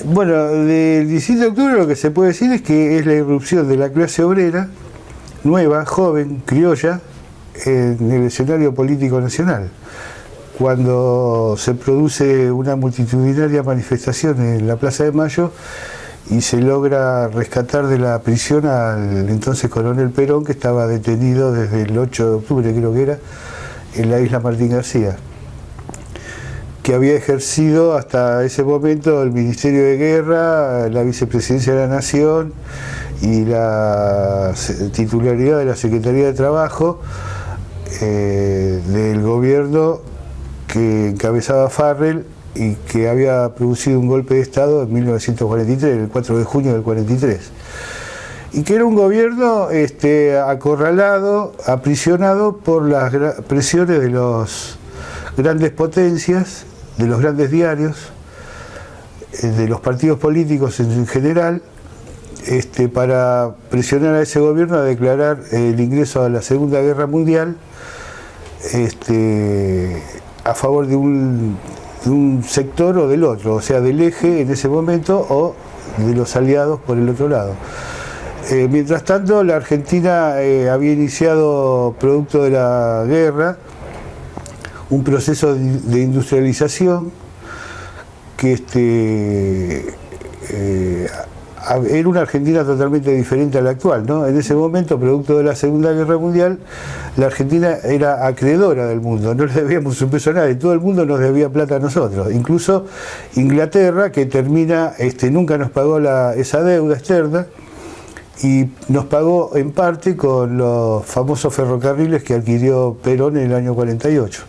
Bueno, del 17 de octubre lo que se puede decir es que es la irrupción de la clase obrera, nueva, joven, criolla, en el escenario político nacional. Cuando se produce una multitudinaria manifestación en la Plaza de Mayo y se logra rescatar de la prisión al entonces coronel Perón, que estaba detenido desde el 8 de octubre, creo que era, en la isla Martín García, que había ejercido hasta ese momento el Ministerio de Guerra, la Vicepresidencia de la Nación y la titularidad de la Secretaría de Trabajo del gobierno que encabezaba Farrell y que había producido un golpe de Estado en 1943, el 4 de junio del 43. Y que era un gobierno acorralado, aprisionado por las presiones de las grandes potencias, de los grandes diarios, de los partidos políticos en general, para presionar a ese gobierno a declarar el ingreso a la Segunda Guerra Mundial a favor de un sector o del otro, o sea, del eje en ese momento o de los aliados por el otro lado. Mientras tanto, la Argentina había iniciado, producto de la guerra, un proceso de industrialización que era una Argentina totalmente diferente a la actual, ¿no? En ese momento, producto de la Segunda Guerra Mundial, la Argentina era acreedora del mundo, no le debíamos un peso a nadie, todo el mundo nos debía plata a nosotros, incluso Inglaterra, que nunca nos pagó esa deuda externa, y nos pagó en parte con los famosos ferrocarriles que adquirió Perón en el año 48,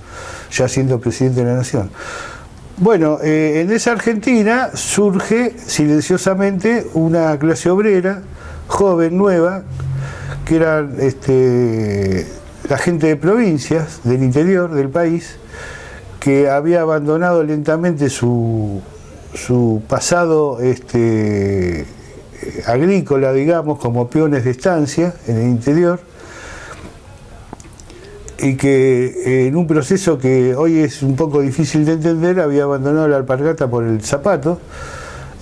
ya siendo presidente de la Nación. Bueno, en esa Argentina surge silenciosamente una clase obrera, joven, nueva, que eran la gente de provincias, del interior del país, que había abandonado lentamente su pasado agrícola, digamos, como peones de estancia en el interior, y que en un proceso que hoy es un poco difícil de entender, había abandonado la alpargata por el zapato,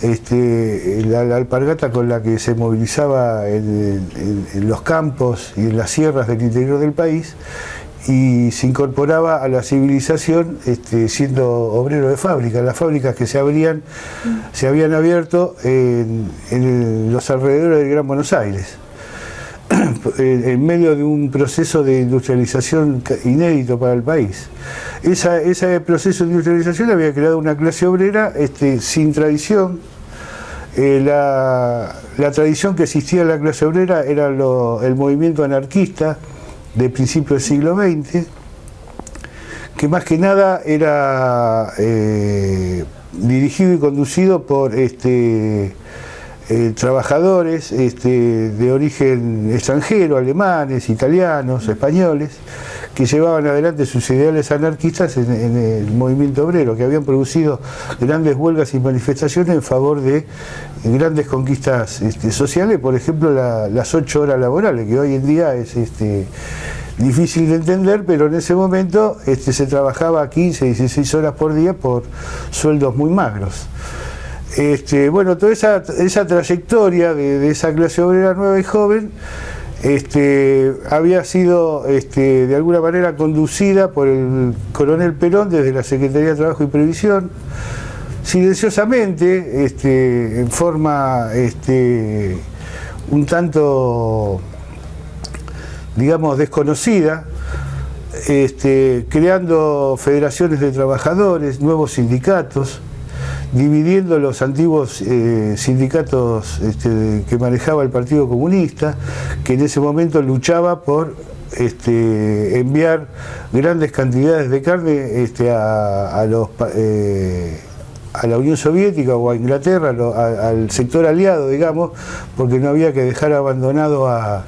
la alpargata con la que se movilizaba en los campos y en las sierras del interior del país, y se incorporaba a la civilización siendo obrero de fábrica. Las fábricas que se habían abierto en los alrededores del Gran Buenos Aires, en medio de un proceso de industrialización inédito para el país. Ese proceso de industrialización había creado una clase obrera sin tradición. La tradición que existía en la clase obrera era el movimiento anarquista de principios del siglo XX, que más que nada era dirigido y conducido por trabajadores de origen extranjero, alemanes, italianos, españoles, que llevaban adelante sus ideales anarquistas en el movimiento obrero, que habían producido grandes huelgas y manifestaciones en favor de grandes conquistas sociales, por ejemplo las 8 horas laborales, que hoy en día es difícil de entender, pero en ese momento se trabajaba 15, 16 horas por día por sueldos muy magros. Bueno, toda esa trayectoria de esa clase obrera nueva y joven había sido de alguna manera conducida por el coronel Perón desde la Secretaría de Trabajo y Previsión, silenciosamente, en forma un tanto, digamos, desconocida, creando federaciones de trabajadores, nuevos sindicatos, dividiendo los antiguos sindicatos que manejaba el Partido Comunista, que en ese momento luchaba por enviar grandes cantidades de carne a la Unión Soviética o a Inglaterra, al sector aliado, digamos, porque no había que dejar abandonado a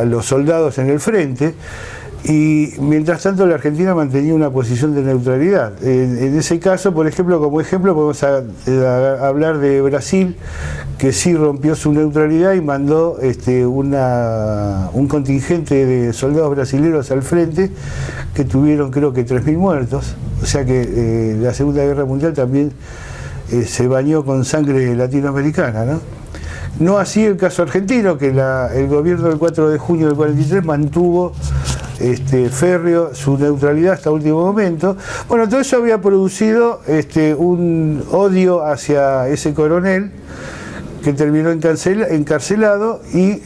los soldados en el frente. Y mientras tanto la Argentina mantenía una posición de neutralidad. En ese caso, por ejemplo, como ejemplo podemos hablar de Brasil, que sí rompió su neutralidad y mandó un contingente de soldados brasileños al frente, que tuvieron creo que 3.000 muertos. O sea que la Segunda Guerra Mundial también se bañó con sangre latinoamericana, ¿no? No así el caso argentino, que el gobierno del 4 de junio del 43 mantuvo férreo su neutralidad hasta último momento. Bueno, todo eso había producido un odio hacia ese coronel que terminó encarcelado y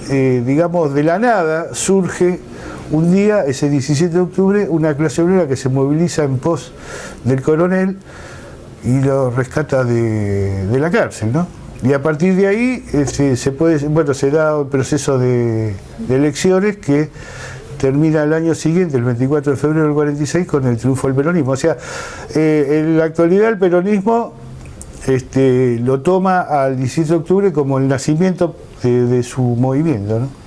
digamos de la nada surge un día, ese 17 de octubre, una clase obrera que se moviliza en pos del coronel y lo rescata de la cárcel, ¿no? Y a partir de ahí se da el proceso de elecciones que termina el año siguiente, el 24 de febrero del 46, con el triunfo del peronismo. O sea, en la actualidad el peronismo lo toma al 17 de octubre como el nacimiento de su movimiento, ¿no?